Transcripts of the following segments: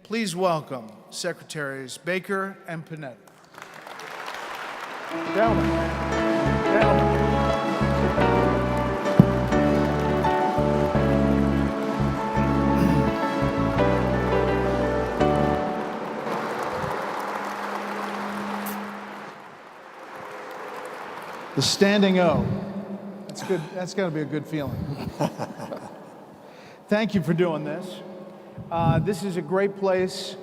Please welcome Secretaries Baker and Panetta. Gentlemen, gentlemen. The standing O. That's good. That's got to be a good feeling. Thank you for doing this. This is a great place,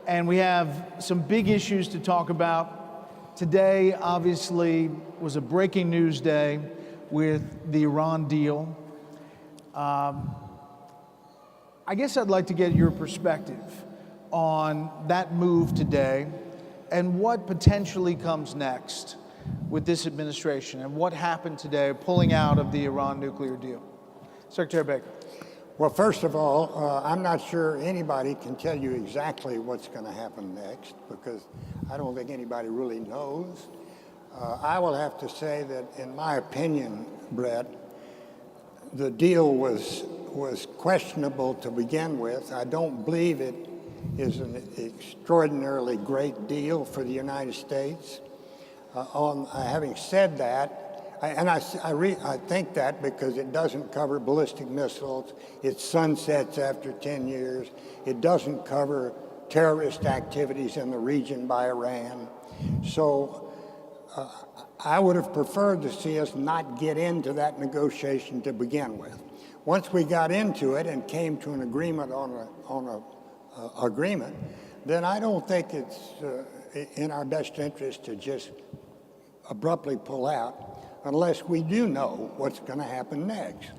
and we have some big issues to talk about. Today, obviously, was a breaking news day with the Iran deal. I guess I'd like to get your perspective on that move today and what potentially comes next with this administration and what happened today pulling out of the Iran nuclear deal. Secretary Baker. Well, first of all, I'm not sure anybody can tell you exactly what's going to happen next because I don't think anybody really knows. I will have to say that, in my opinion, Brett, the deal was questionable to begin with. I don't believe it is an extraordinarily great deal for the United States. Having said that, I think that because it doesn't cover ballistic missiles, it sunsets after 10 years, it doesn't cover terrorist activities in the region by Iran. So I would have preferred to see us not get into that negotiation to begin with. Once we got into it and came to an agreement on an agreement, then I don't think it's in our best interest to just abruptly pull out unless we do know what's going to happen next.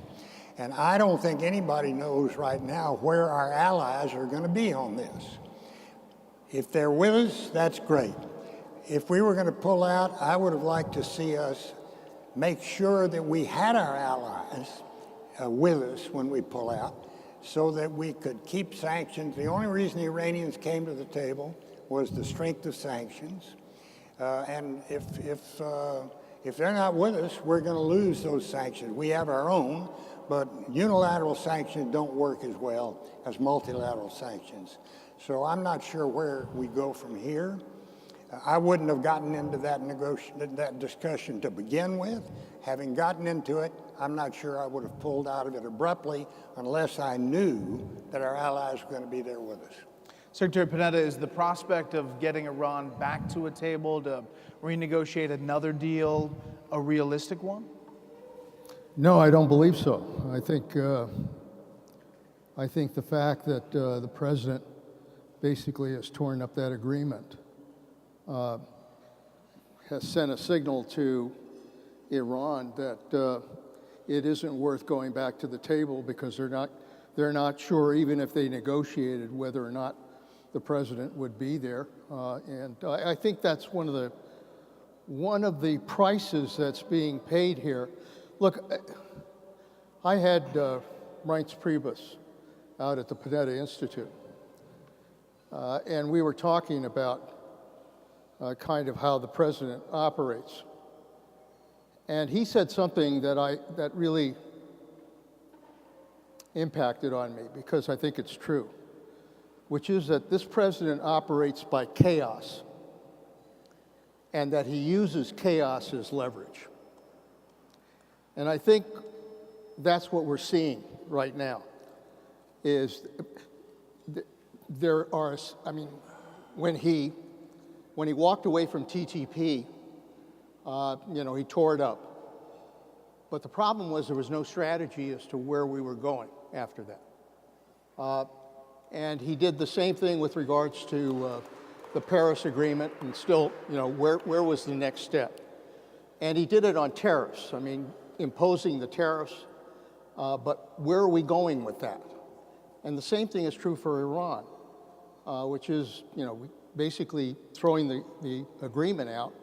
And I don't think anybody knows right now where our allies are going to be on this. If they're with us, that's great. If we were going to pull out, I would have liked to see us make sure that we had our allies with us when we pull out so that we could keep sanctions. The only reason the Iranians came to the table was the strength of sanctions. And if they're not with us, we're going to lose those sanctions. We have our own, but unilateral sanctions don't work as well as multilateral sanctions. So I'm not sure where we go from here. I wouldn't have gotten into that discussion to begin with. Having gotten into it, I'm not sure I would have pulled out of it abruptly unless I knew that our allies were going to be there with us. Secretary Panetta, is the prospect of getting Iran back to a table to renegotiate another deal a realistic one? No, I don't believe so. I think the fact that the president basically has torn up that agreement has sent a signal to Iran that it isn't worth going back to the table because they're not sure, even if they negotiated, whether or not the president would be there, and I think that's one of the prices that's being paid here. Look, I had Reince Priebus out at the Panetta Institute, and we were talking about kind of how the president operates, and he said something that really impacted on me because I think it's true, which is that this president operates by chaos and that he uses chaos as leverage. And I think that's what we're seeing right now is there are, I mean, when he walked away from TTP, he tore it up. But the problem was there was no strategy as to where we were going after that. And he did the same thing with regards to the Paris Agreement and still, where was the next step? And he did it on tariffs, imposing the tariffs, but where are we going with that? And the same thing is true for Iran, which is, basically throwing the agreement out.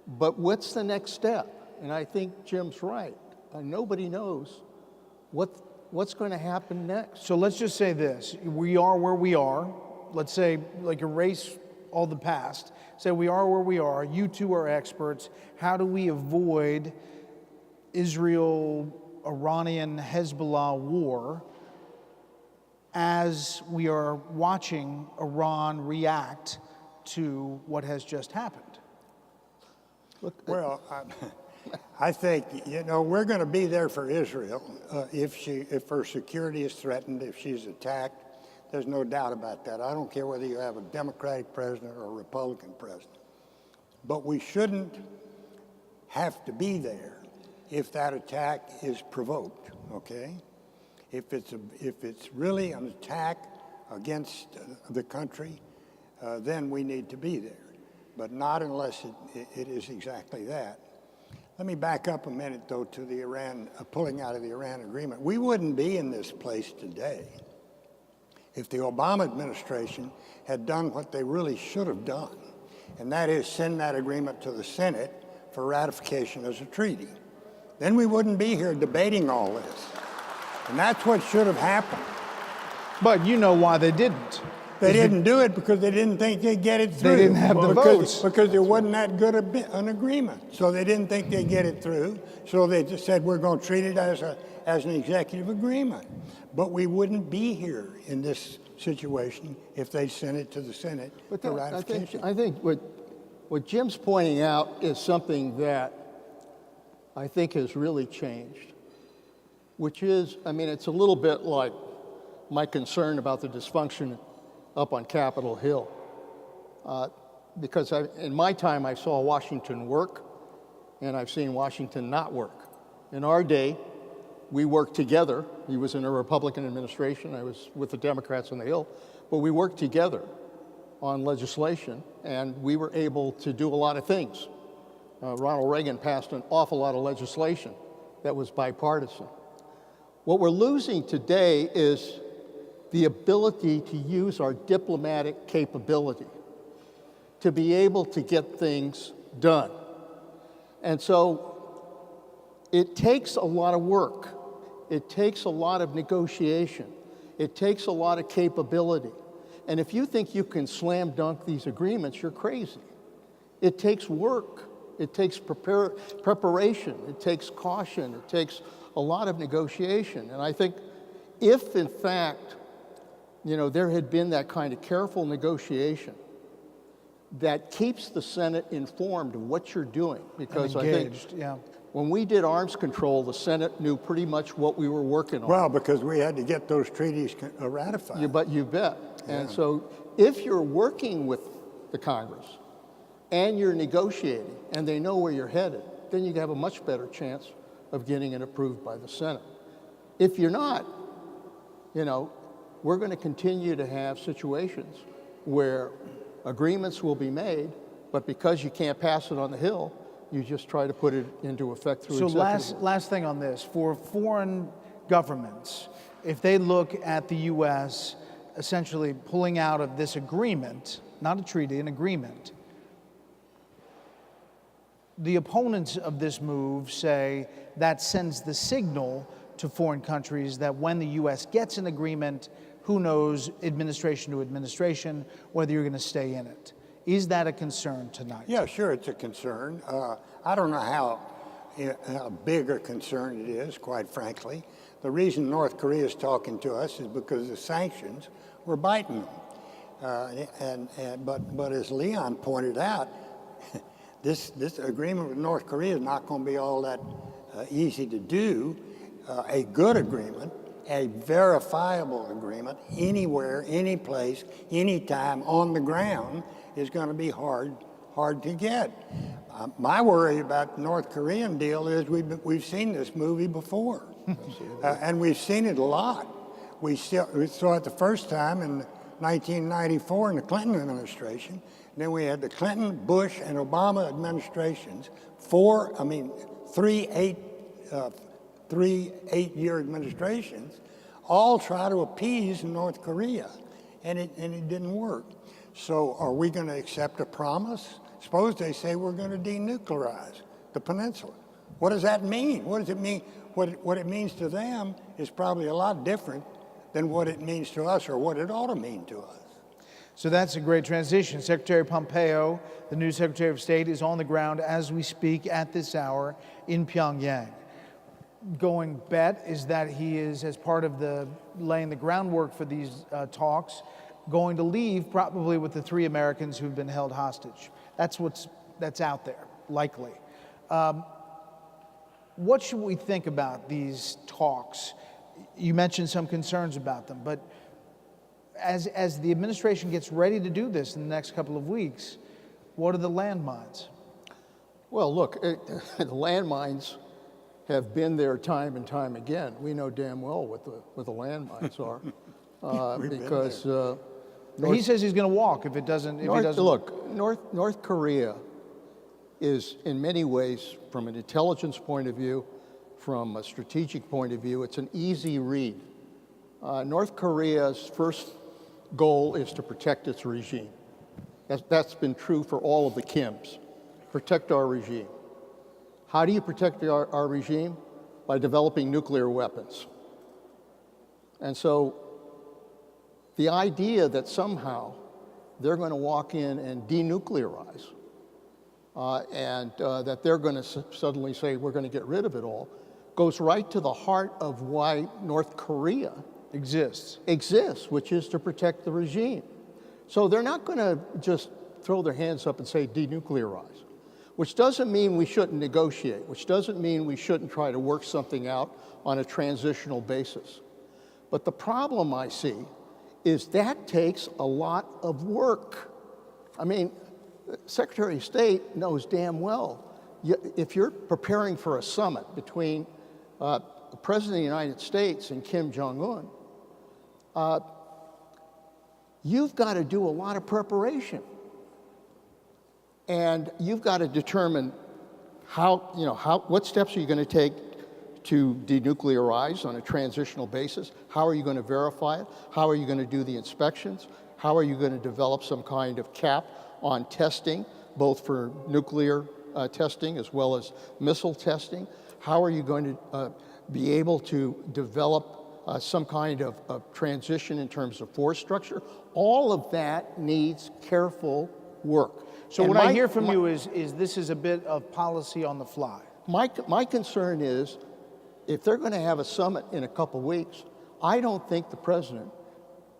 But what's the next step? And I think Jim's right. Nobody knows what's going to happen next. So let's just say this. We are where we are. Let's say, erase all the past. Say we are where we are. You two are experts. How do we avoid Israel-Iranian Hezbollah war? as we are watching Iran react to what has just happened? Well, I think, we're going to be there for Israel if her security is threatened, if she's attacked. There's no doubt about that. I don't care whether you have a Democratic president or a Republican president. But we shouldn't have to be there if that attack is provoked, okay? If it's really an attack against the country, then we need to be there. But not unless it is exactly that. Let me back up a minute, though, to the pulling out of the Iran agreement. We wouldn't be in this place today if the Obama administration had done what they really should have done, and that is send that agreement to the Senate for ratification as a treaty. Then we wouldn't be here debating all this. And that's what should have happened. But you know why they didn't. They didn't do it because they didn't think they'd get it through. They didn't have the votes. Because there wasn't that good an agreement. So they didn't think they'd get it through. So they just said, we're going to treat it as an executive agreement. But we wouldn't be here in this situation if they sent it to the Senate for ratification. I think what Jim's pointing out is something that I think has really changed, which is, it's a little bit like my concern about the dysfunction up on Capitol Hill. Because in my time, I saw Washington work, and I've seen Washington not work. In our day, we worked together. He was in a Republican administration. I was with the Democrats on the Hill. But we worked together on legislation, and we were able to do a lot of things. Ronald Reagan passed an awful lot of legislation that was bipartisan. What we're losing today is the ability to use our diplomatic capability to be able to get things done. And so it takes a lot of work. It takes a lot of negotiation. It takes a lot of capability. And if you think you can slam dunk these agreements, you're crazy. It takes work. It takes preparation. It takes caution. It takes a lot of negotiation. And I think if, in fact, there had been that kind of careful negotiation that keeps the Senate informed of what you're doing. Because engaged, I think when we did arms control, the Senate knew pretty much what we were working on. Well, because we had to get those treaties ratified. You bet. Yeah. And so if you're working with the Congress and you're negotiating and they know where you're headed, then you have a much better chance of getting it approved by the Senate. If you're not, we're going to continue to have situations where agreements will be made, but because you can't pass it on the Hill, you just try to put it into effect through executive. So last thing on this, for foreign governments, if they look at the U.S. essentially pulling out of this agreement, not a treaty, an agreement, the opponents of this move say that sends the signal to foreign countries that when the U.S. gets an agreement, who knows, administration to administration, whether you're going to stay in it. Is that a concern tonight? Yeah, sure, it's a concern. I don't know how big a concern it is, quite frankly. The reason North Korea is talking to us is because the sanctions were biting them. But as Leon pointed out, this agreement with North Korea is not going to be all that easy to do. A good agreement, a verifiable agreement, anywhere, any place, anytime, on the ground, is going to be hard to get. My worry about the North Korean deal is we've seen this movie before, and we've seen it a lot. We saw it the first time in 1994 in the Clinton administration. Then we had the Clinton, Bush, and Obama administrations. Three eight-year administrations, all try to appease North Korea, and it didn't work. So are we going to accept a promise? Suppose they say we're going to denuclearize the peninsula. What does that mean? What does it mean? What it means to them is probably a lot different than what it means to us or what it ought to mean to us. So that's a great transition. Secretary Pompeo, the new Secretary of State, is on the ground as we speak at this hour in Pyongyang. going bet is that he is, as part of the laying the groundwork for these talks, going to leave probably with the 3 Americans who've been held hostage. That's out there, likely. What should we think about these talks? You mentioned some concerns about them, but as the administration gets ready to do this in the next couple of weeks, what are the landmines? Well, look, the landmines have been there time and time again. We know damn well what the landmines are, because he says he's going to walk if he doesn't. Look, North Korea is in many ways, from an intelligence point of view, from a strategic point of view, it's an easy read. North Korea's first goal is to protect its regime. That's been true for all of the Kims. Protect our regime. How do you protect our regime? By developing nuclear weapons. And so the idea that somehow they're going to walk in and denuclearize, and that they're going to suddenly say we're going to get rid of it all, goes right to the heart of why North Korea exists, which is to protect the regime. So they're not going to just throw their hands up and say denuclearize, which doesn't mean we shouldn't negotiate, which doesn't mean we shouldn't try to work something out on a transitional basis. But the problem I see is that takes a lot of work. I mean, Secretary of State knows damn well, if you're preparing for a summit between the President of the United States and Kim Jong-un, you've got to do a lot of preparation. And you've got to determine what steps are you going to take to denuclearize on a transitional basis? How are you going to verify it? How are you going to do the inspections? How are you going to develop some kind of cap on testing, both for nuclear testing as well as missile testing? How are you going to be able to develop some kind of transition in terms of force structure? All of that needs careful work. So what I hear from you is this is a bit of policy on the fly. My concern is, if they're going to have a summit in a couple weeks, I don't think the president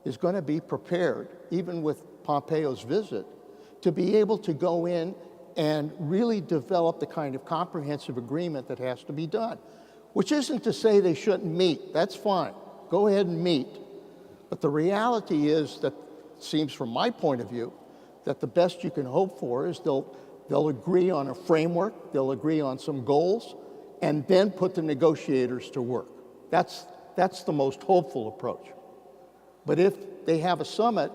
is going to be prepared, even with Pompeo's visit, to be able to go in and really develop the kind of comprehensive agreement that has to be done. Which isn't to say they shouldn't meet. That's fine. Go ahead and meet. But the reality is that, it seems from my point of view, that the best you can hope for is they'll agree on a framework, they'll agree on some goals, and then put the negotiators to work. That's the most hopeful approach. But if they have a summit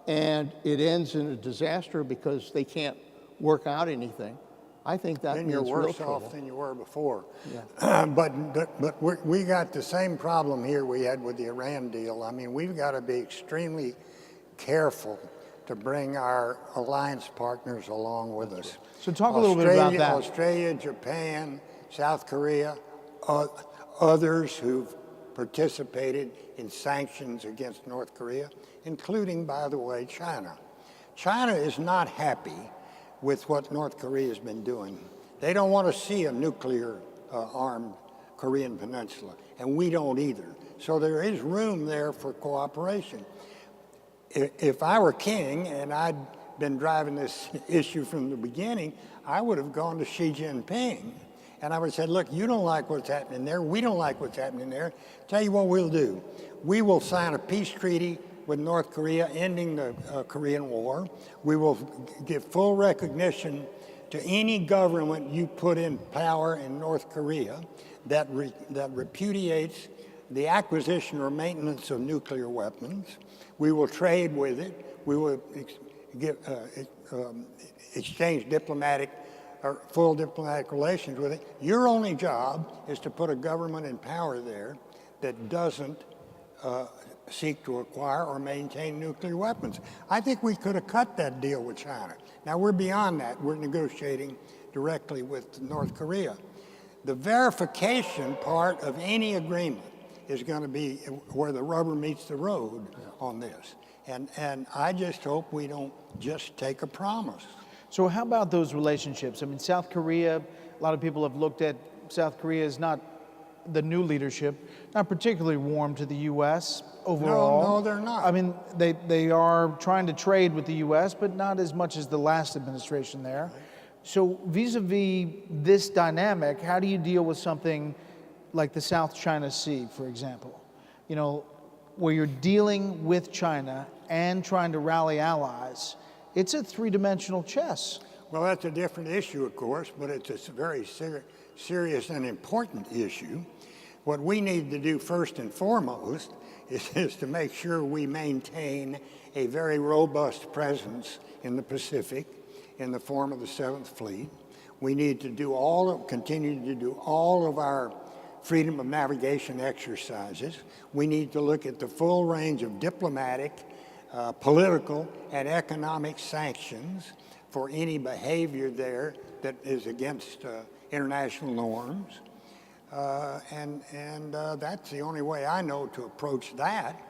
and it ends in a disaster because they can't work out anything, I think that means real trouble. Then you're worse off than you were before. Yeah. But we got the same problem here we had with the Iran deal. I mean, we've got to be extremely careful to bring our alliance partners along with us. So talk a little bit about that. Australia, Japan, South Korea, others who've participated in sanctions against North Korea, including, by the way, China. China is not happy with what North Korea has been doing. They don't want to see a nuclear armed Korean peninsula, and we don't either. So there is room there for cooperation. If I were king and I'd been driving this issue from the beginning, I would have gone to Xi Jinping and I would have said, look, you don't like what's happening there, we don't like what's happening there. Tell you what we'll do. We will sign a peace treaty with North Korea, ending the Korean War. We will give full recognition to any government you put in power in North Korea that repudiates the acquisition or maintenance of nuclear weapons. We will trade with it. We will exchange full diplomatic relations with it. Your only job is to put a government in power there that doesn't seek to acquire or maintain nuclear weapons. I think we could have cut that deal with China. Now we're beyond that. We're negotiating directly with North Korea. The verification part of any agreement is going to be where the rubber meets the road on this. And I just hope we don't just take a promise. So how about those relationships? I mean, South Korea, a lot of people have looked at South Korea as not the new leadership, not particularly warm to the U.S. overall. No, they're not. I mean, they are trying to trade with the U.S., but not as much as the last administration there. So vis-a-vis this dynamic, how do you deal with something like the South China Sea, for example? You know, where you're dealing with China and trying to rally allies. It's a three-dimensional chess. Well, that's a different issue, of course, but it's a very serious and important issue. What we need to do first and foremost is to make sure we maintain a very robust presence in the Pacific in the form of the 7th Fleet. We need to continue to do all of our freedom of navigation exercises. We need to look at the full range of diplomatic, political, and economic sanctions for any behavior there that is against international norms. That's the only way I know to approach that.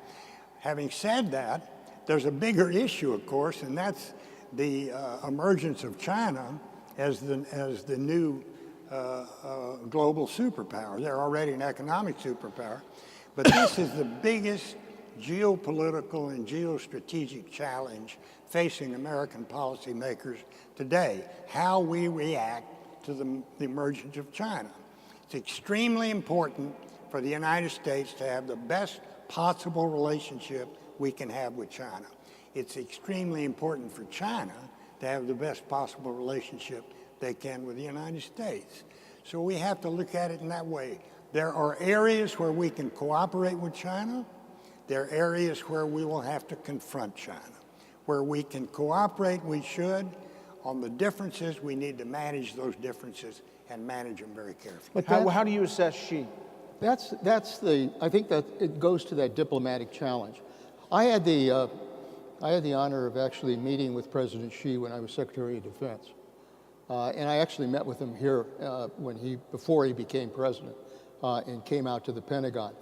Having said that, there's a bigger issue, of course, and that's the emergence of China as the new global superpower. They're already an economic superpower, but this is the biggest geopolitical and geostrategic challenge facing American policymakers today, how we react to the emergence of China. It's extremely important for the United States to have the best possible relationship we can have with China. It's extremely important for China to have the best possible relationship they can with the United States. So we have to look at it in that way. There are areas where we can cooperate with China. There are areas where we will have to confront China. Where we can cooperate, we should. On the differences, we need to manage those differences and manage them very carefully. But how do you assess Xi? I think that it goes to that diplomatic challenge. I had the honor of actually meeting with President Xi when I was Secretary of Defense. And I actually met with him here before he became president and came out to the Pentagon.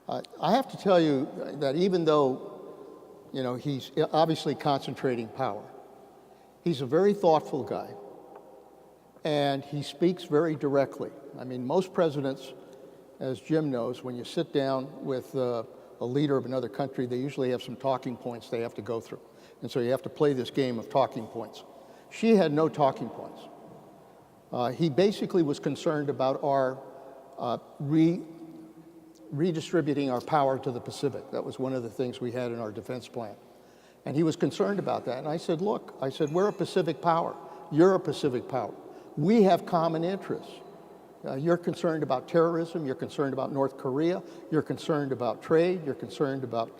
I have to tell you that even though, you know, he's obviously concentrating power, he's a very thoughtful guy, and he speaks very directly. I mean, most presidents, as Jim knows, when you sit down with a leader of another country, they usually have some talking points they have to go through. And so you have to play this game of talking points. Xi had no talking points. He basically was concerned about our redistributing our power to the Pacific. That was one of the things we had in our defense plan. And he was concerned about that. And I said, look, we're a Pacific power. You're a Pacific power. We have common interests. You're concerned about terrorism. You're concerned about North Korea. You're concerned about trade. You're concerned about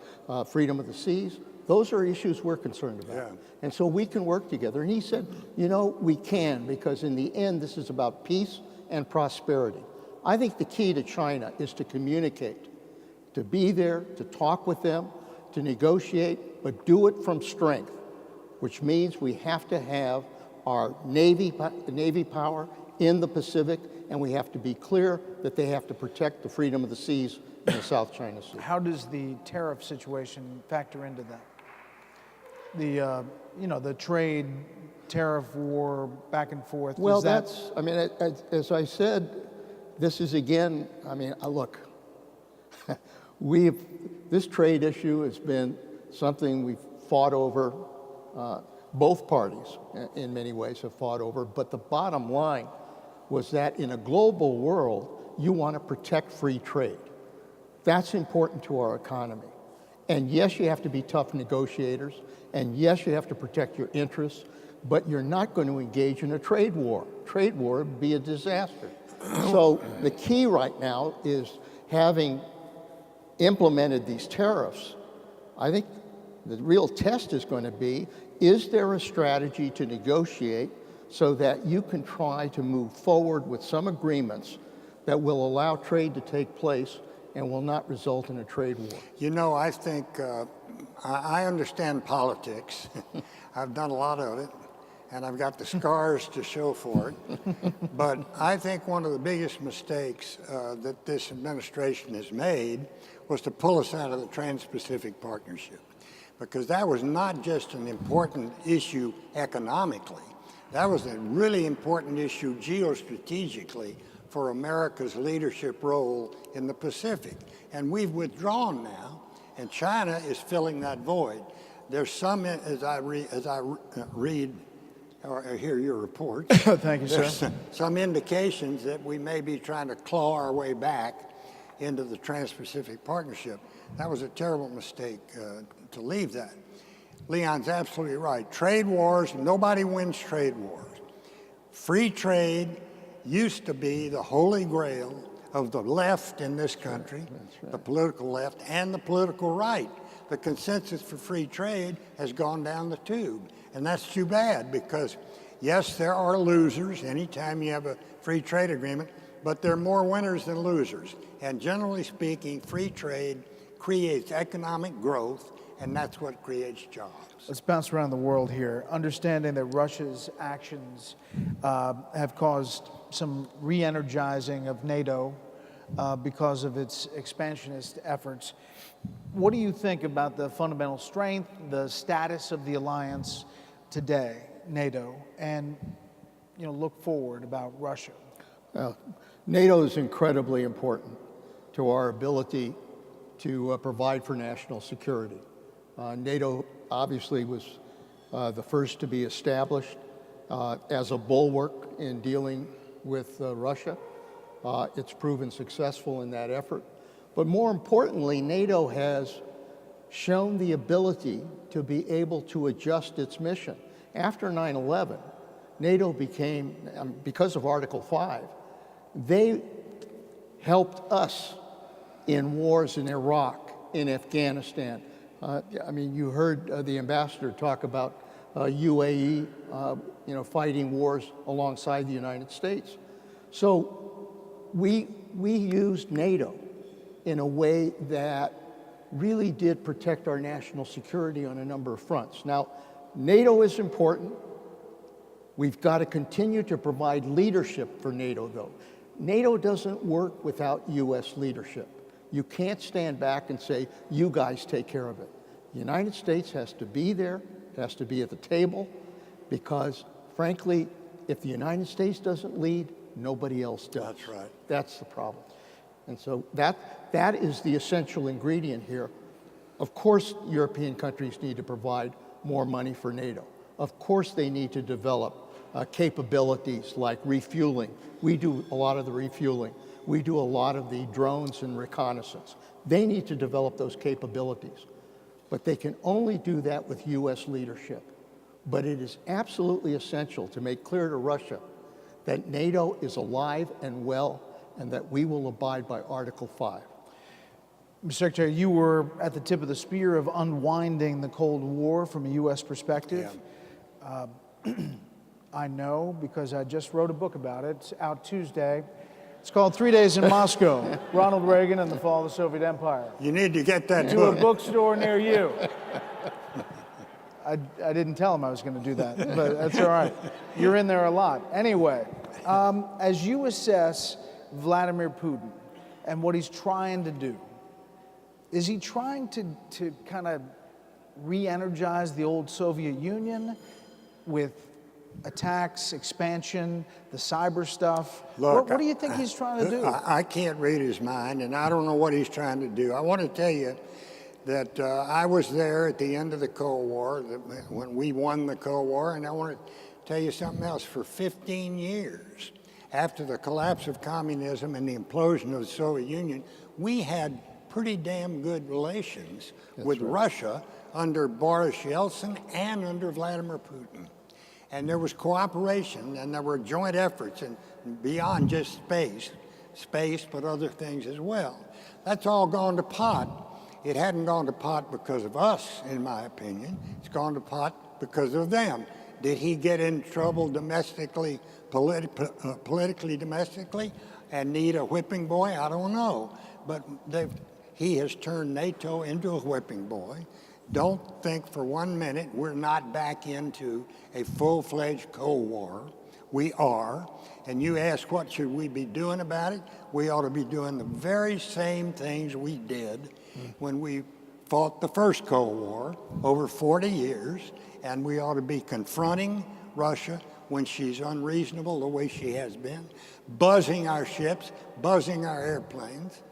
freedom of the seas. Those are issues we're concerned about. Yeah. And so we can work together. And he said, you know, we can, because in the end, this is about peace and prosperity. I think the key to China is to communicate, to be there, to talk with them, to negotiate, but do it from strength, which means we have to have our Navy power in the Pacific, and we have to be clear that they have to protect the freedom of the seas in the South China Sea. How does the tariff situation factor into that? The trade tariff war back and forth. Well, as I said, this is again, look, this trade issue has been something we've fought over, both parties in many ways have fought over, but the bottom line was that in a global world, you want to protect free trade. That's important to our economy. And yes, you have to be tough negotiators, and yes, you have to protect your interests, but you're not going to engage in a trade war. Trade war would be a disaster. So the key right now is, having implemented these tariffs, I think the real test is going to be, is there a strategy to negotiate so that you can try to move forward with some agreements that will allow trade to take place and will not result in a trade war? You know, I think I understand politics. I've done a lot of it, and I've got the scars to show for it. But I think one of the biggest mistakes that this administration has made was to pull us out of the Trans-Pacific Partnership, because that was not just an important issue economically. That was a really important issue geostrategically for America's leadership role in the Pacific. And we've withdrawn now, and China is filling that void. There's some, as I read or hear your reports, Thank you, sir. there's some indications that we may be trying to claw our way back into the Trans-Pacific Partnership. That was a terrible mistake to leave that. Leon's absolutely right. Trade wars, nobody wins trade wars. Free trade used to be the holy grail of the left in this country, the political left and the political right. The consensus for free trade has gone down the tube. And that's too bad because, yes, there are losers anytime you have a free trade agreement, but there are more winners than losers. And generally speaking, free trade creates economic growth, and that's what creates jobs. Let's bounce around the world here. Understanding that Russia's actions have caused some re-energizing of NATO because of its expansionist efforts. What do you think about the fundamental strength, the status of the alliance today, NATO, and look forward about Russia? NATO is incredibly important to our ability to provide for national security. NATO obviously was the first to be established as a bulwark in dealing with Russia. It's proven successful in that effort. But more importantly, NATO has shown the ability to be able to adjust its mission. After 9/11, NATO became, because of Article 5, they helped us in wars in Iraq, in Afghanistan. You heard the ambassador talk about UAE, fighting wars alongside the United States. So we used NATO in a way that really did protect our national security on a number of fronts. Now, NATO is important. We've got to continue to provide leadership for NATO, though. NATO doesn't work without U.S. leadership. You can't stand back and say, you guys take care of it. The United States has to be there, has to be at the table, because frankly, if the United States doesn't lead, nobody else does. That's right. That's the problem. And so that is the essential ingredient here. Of course, European countries need to provide more money for NATO. Of course, they need to develop capabilities like refueling. We do a lot of the refueling. We do a lot of the drones and reconnaissance. They need to develop those capabilities. But they can only do that with U.S. leadership. But it is absolutely essential to make clear to Russia that NATO is alive and well, and that we will abide by Article 5. Mr. Secretary, you were at the tip of the spear of unwinding the Cold War from a U.S. perspective. Yeah. I know because I just wrote a book about it. It's out Tuesday. It's called 3 Days in Moscow, Ronald Reagan and the Fall of the Soviet Empire. You need to get that To a book. bookstore near you. I didn't tell him I was going to do that, but that's all right. You're in there a lot. Anyway, as you assess Vladimir Putin and what he's trying to do, is he trying to kind of re-energize the old Soviet Union with attacks, expansion, the cyber stuff? Look, what do you think he's trying to do? I can't read his mind, and I don't know what he's trying to do. I want to tell you that I was there at the end of the Cold War, when we won the Cold War, and I want to tell you something else. For 15 years, after the collapse of communism and the implosion of the Soviet Union, we had pretty damn good relations with Russia under Boris Yeltsin and under Vladimir Putin. And there was cooperation, and there were joint efforts, and beyond just space, but other things as well. That's all gone to pot. It hadn't gone to pot because of us, in my opinion. It's gone to pot because of them. Did he get in trouble domestically, politically domestically, and need a whipping boy? I don't know. But he has turned NATO into a whipping boy. Don't think for 1 minute we're not back into a full-fledged Cold War. We are. And you ask what should we be doing about it? We ought to be doing the very same things we did when we fought the first Cold War over 40 years. And we ought to be confronting Russia when she's unreasonable the way she has been, buzzing our ships, buzzing our airplanes.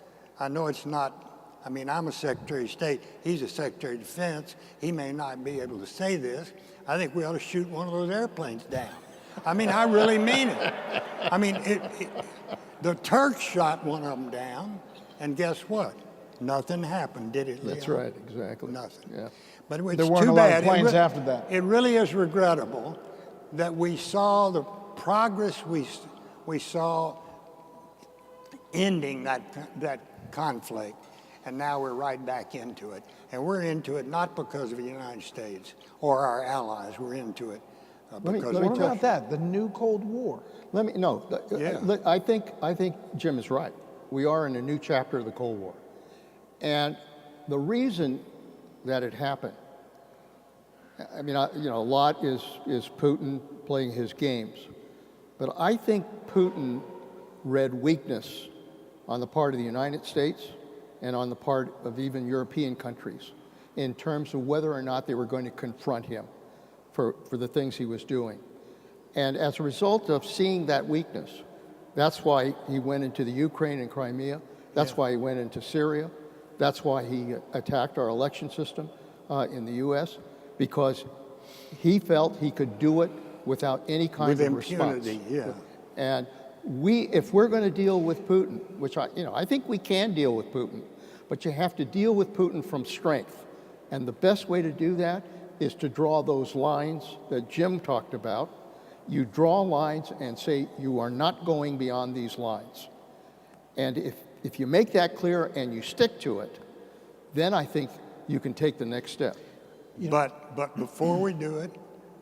I know it's not, I mean, I'm a Secretary of State. He's a Secretary of Defense. He may not be able to say this. I think we ought to shoot one of those airplanes down. I mean, I really mean it. I mean, the Turks shot one of them down, and guess what? Nothing happened, did it, Leon? That's right, exactly. Nothing. Yeah. But it's There weren't too a lot of bad. planes after that. It really is regrettable that we saw the progress we saw ending that conflict, and now we're right back into it. And we're into it not because of the United States or our allies. We're into it because let me What tell about that? The new Cold War. Yeah. I think Jim is right. We are in a new chapter of the Cold War. And the reason that it happened, I mean, a lot is Putin playing his games. But I think Putin read weakness on the part of the United States and on the part of even European countries in terms of whether or not they were going to confront him for the things he was doing. And as a result of seeing that weakness, that's why he went into the Ukraine and Crimea. That's why he went into Syria. That's why he attacked our election system in the U.S., because he felt he could do it without any kind with of impunity, response. And if we're going to deal with Putin, which I think we can deal with Putin, but you have to deal with Putin from strength. And the best way to do that is to draw those lines that Jim talked about. You draw lines and say, you are not going beyond these lines. And if you make that clear and you stick to it, then I think you can take the next step. But before we do it,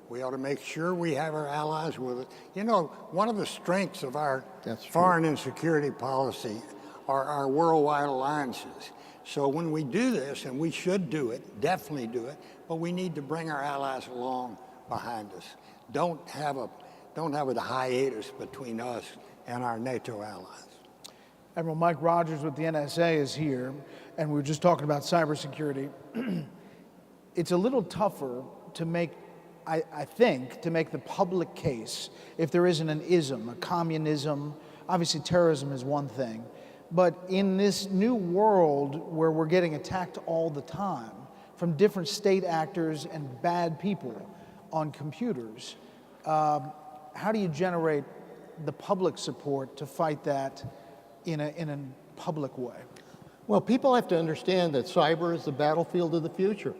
we ought to make sure we have our allies with us. You know, one of the strengths of our foreign and security policy are our worldwide alliances. So when we do this, and we should do it, definitely do it, but we need to bring our allies along behind us. Don't have a hiatus between us and our NATO allies. Admiral Mike Rogers with the NSA is here, and we were just talking about cybersecurity. It's a little tougher to make, I think, to make the public case if there isn't an ism, a communism. Obviously, terrorism is one thing. But in this new world where we're getting attacked all the time from different state actors and bad people on computers, how do you generate the public support to fight that in a public way? Well, people have to understand that cyber is the battlefield of the future.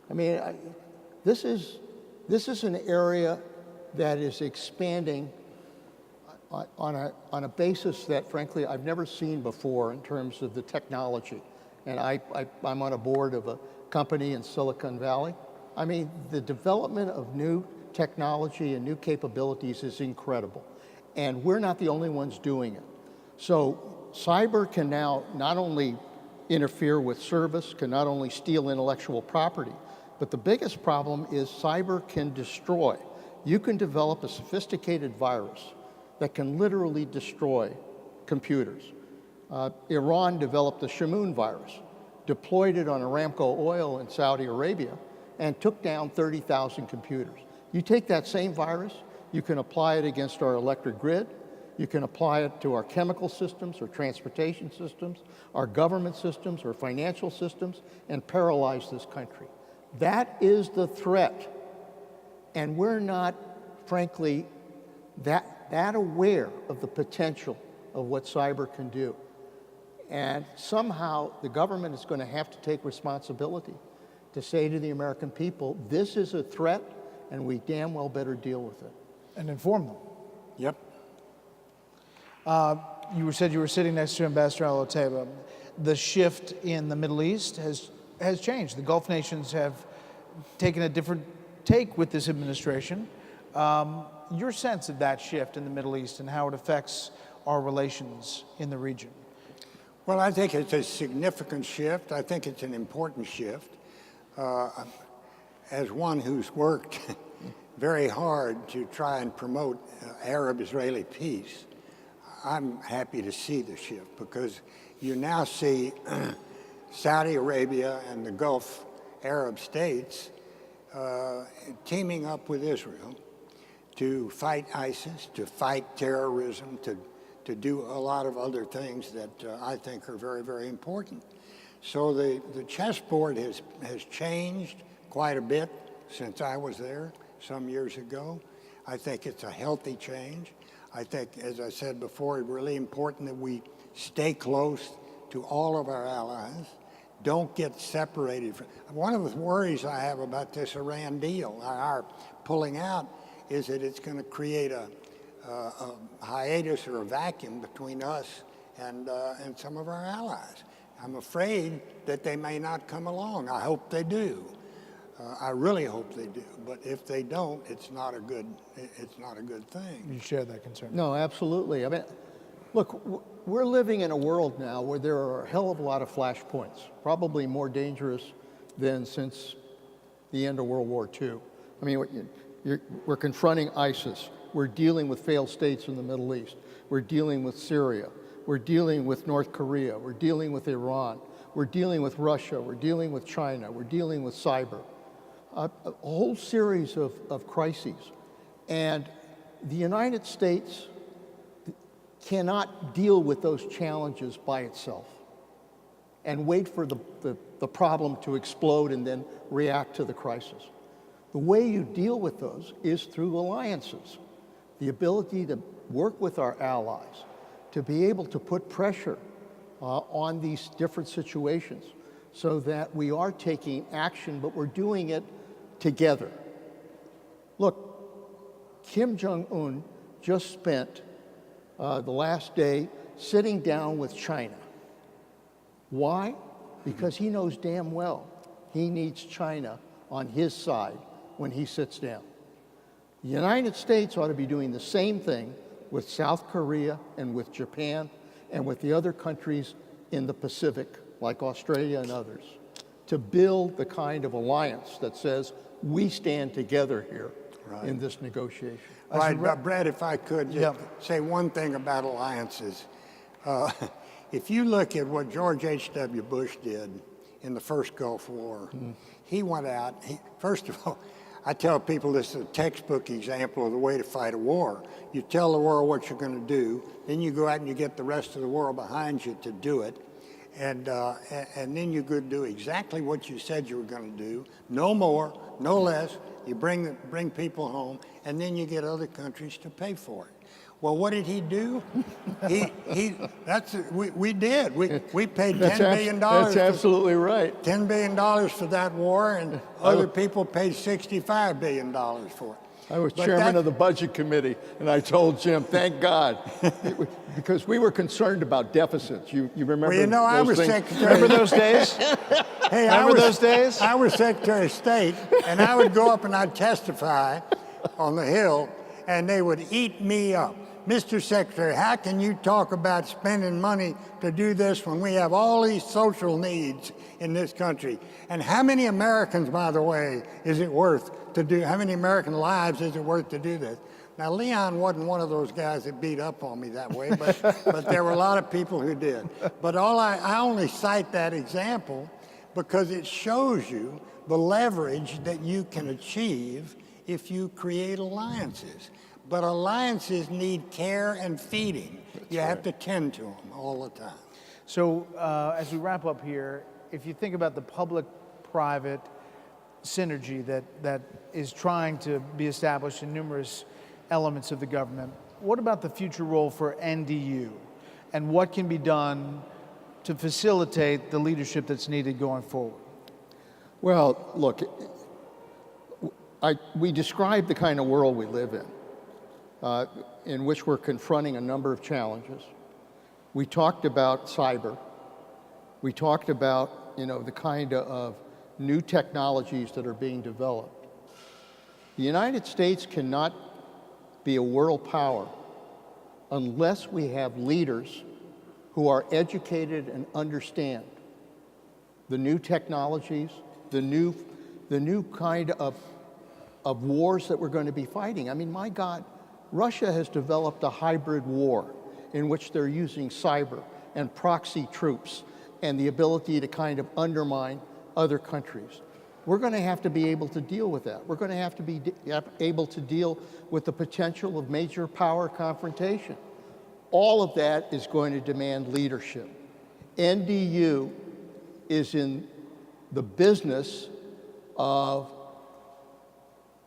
I mean, this is an area that is expanding on a basis that, frankly, I've never seen before in terms of the technology. And I'm on a board of a company in Silicon Valley. I mean, the development of new technology and new capabilities is incredible. And we're not the only ones doing it. So cyber can now not only interfere with service, can not only steal intellectual property, but the biggest problem is cyber can destroy. You can develop a sophisticated virus that can literally destroy computers. Iran developed the Shamoon virus, deployed it on Aramco oil in Saudi Arabia, and took down 30,000 computers. You take that same virus, you can apply it against our electric grid, you can apply it to our chemical systems, our transportation systems, our government systems, our financial systems, and paralyze this country. That is the threat. And we're not, frankly, that aware of the potential of what cyber can do. And somehow the government is going to have to take responsibility to say to the American people, this is a threat, and we damn well better deal with it. And inform them. Yep. You said you were sitting next to Ambassador Al-Otaiba. The shift in the Middle East has changed. The Gulf nations have taken a different take with this administration. Your sense of that shift in the Middle East and how it affects our relations in the region? Well, I think it's a significant shift. I think it's an important shift. As one who's worked very hard to try and promote Arab-Israeli peace, I'm happy to see the shift because you now see Saudi Arabia and the Gulf Arab states teaming up with Israel to fight ISIS, to fight terrorism, to do a lot of other things that I think are very, very important. So the chessboard has changed quite a bit since I was there some years ago. I think it's a healthy change. I think, as I said before, it's really important that we stay close to all of our allies. Don't get separated. One of the worries I have about this Iran deal, our pulling out, is that it's going to create a hiatus or a vacuum between us and some of our allies. I'm afraid that they may not come along. I hope they do. I really hope they do. But if they don't, it's not a good thing. You share that concern? No, absolutely. I mean, look, we're living in a world now where there are a hell of a lot of flashpoints, probably more dangerous than since the end of World War II. I mean, we're confronting ISIS. We're dealing with failed states in the Middle East. We're dealing with Syria. We're dealing with North Korea. We're dealing with Iran. We're dealing with Russia. We're dealing with China. We're dealing with cyber. A whole series of crises. And the United States cannot deal with those challenges by itself and wait for the problem to explode and then react to the crisis. The way you deal with those is through alliances. The ability to work with our allies, to be able to put pressure on these different situations so that we are taking action, but we're doing it together. Look, Kim Jong-un just spent the last day sitting down with China. Why? Because he knows damn well he needs China on his side when he sits down. The United States ought to be doing the same thing with South Korea and with Japan and with the other countries in the Pacific, like Australia and others, to build the kind of alliance that says we stand together here in this negotiation. Right, but Brad, if I could just say one thing about alliances. If you look at what George H.W. Bush did in the first Gulf War, he went out, first of all, I tell people this is a textbook example of the way to fight a war. You tell the world what you're going to do, then you go out and you get the rest of the world behind you to do it, and then you go do exactly what you said you were going to do, no more, no less. You bring people home, and then you get other countries to pay for it. Well, what did he do? We did. We paid $10 billion. That's absolutely right. $10 billion for that war, and other people paid $65 billion for it. I was chairman of the budget committee, and I told Jim, thank God, because we were concerned about deficits. You remember? Well, you know, I was secretary. Remember those days? Hey, Remember those days? I was Secretary of State, and I would go up and I'd testify on the Hill, and they would eat me up. Mr. Secretary, how can you talk about spending money to do this when we have all these social needs in this country? And how many Americans, by the way, is it worth to do? How many American lives is it worth to do this? Now, Leon wasn't one of those guys that beat up on me that way, but there were a lot of people who did. But I only cite that example because it shows you the leverage that you can achieve if you create alliances. But alliances need care and feeding. You have to tend to them all the time. So as we wrap up here, if you think about the public-private synergy that is trying to be established in numerous elements of the government, what about the future role for NDU? And what can be done to facilitate the leadership that's needed going forward? Well, look, we describe the kind of world we live in which we're confronting a number of challenges. We talked about cyber. We talked about, the kind of new technologies that are being developed. The United States cannot be a world power unless we have leaders who are educated and understand the new technologies, the new kind of wars that we're going to be fighting. I mean, my God, Russia has developed a hybrid war in which they're using cyber and proxy troops and the ability to kind of undermine other countries. we're going to have to be able to deal with that. We're going to have to be able to deal with the potential of major power confrontation. All of that is going to demand leadership. NDU is in the business of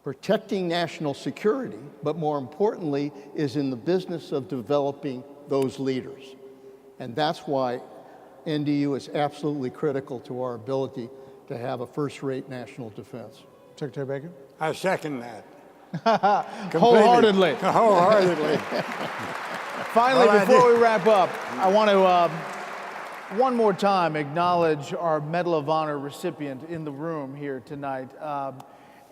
protecting national security, but more importantly, is in the business of developing those leaders. And that's why NDU is absolutely critical to our ability to have a first-rate national defense. Secretary Baker? I second that. Wholeheartedly. Wholeheartedly. Finally, Well, before we wrap up, I want to one more time acknowledge our Medal of Honor recipient in the room here tonight.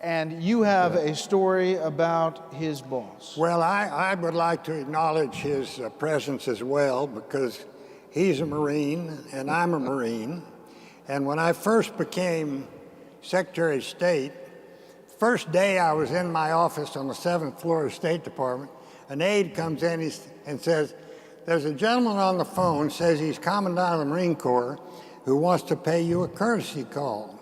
And you have a story about his boss. Well, I would like to acknowledge his presence as well, because he's a Marine and I'm a Marine. And when I first became Secretary of State, first day I was in my office on the 7th floor of the State Department, an aide comes in and says, "There's a gentleman on the phone, says he's Commandant of the Marine Corps, who wants to pay you a courtesy call.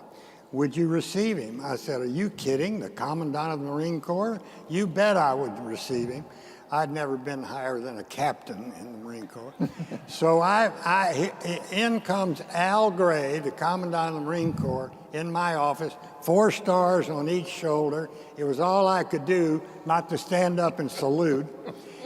Would you receive him?" I said, "Are you kidding? The Commandant of the Marine Corps? You bet I would receive him." I'd never been higher than a captain in the Marine Corps. So in comes Al Gray, the Commandant of the Marine Corps, in my office, 4 stars on each shoulder. It was all I could do not to stand up and salute.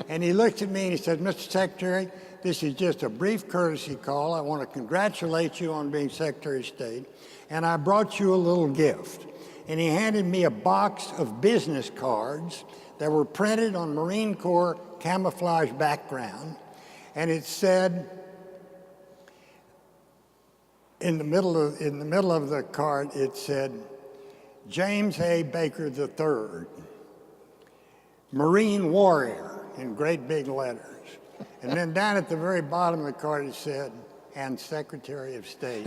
And he looked at me and he said, "Mr. Secretary, this is just a brief courtesy call. I want to congratulate you on being Secretary of State. And I brought you a little gift." And he handed me a box of business cards that were printed on Marine Corps camouflage background. And it said, in the middle of the card, it said, "James A. Baker III, Marine Warrior," in great big letters. And then down at the very bottom of the card, it said, "and Secretary of State."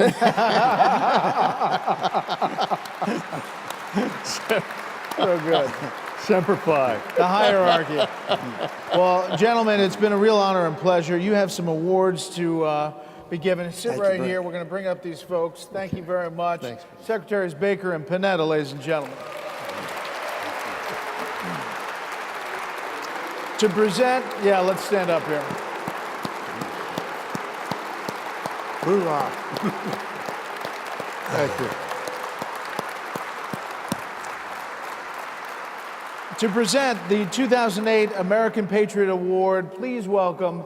So good. Semper Fi. The hierarchy. Well, gentlemen, it's been a real honor and pleasure. You have some awards to be given. Sit Thank you, right Brett. here. We're going to bring up these folks. Thank you very much. Thanks. Secretaries Baker and Panetta, ladies and gentlemen. To present, yeah, let's stand up here. Hoorah. Thank you. To present the 2008 American Patriot Award, please welcome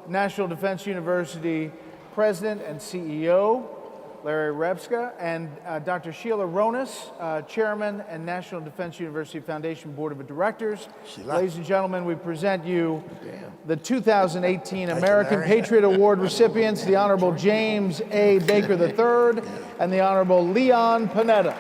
National Defense University President and CEO, Larry Repska, and Dr. Sheila Ronis, Chairman and National Defense University Foundation Board of Directors. Ladies and gentlemen, we present you the 2018 American Larry. Patriot Award recipients, the Honorable James A. Baker III and the Honorable Leon Panetta.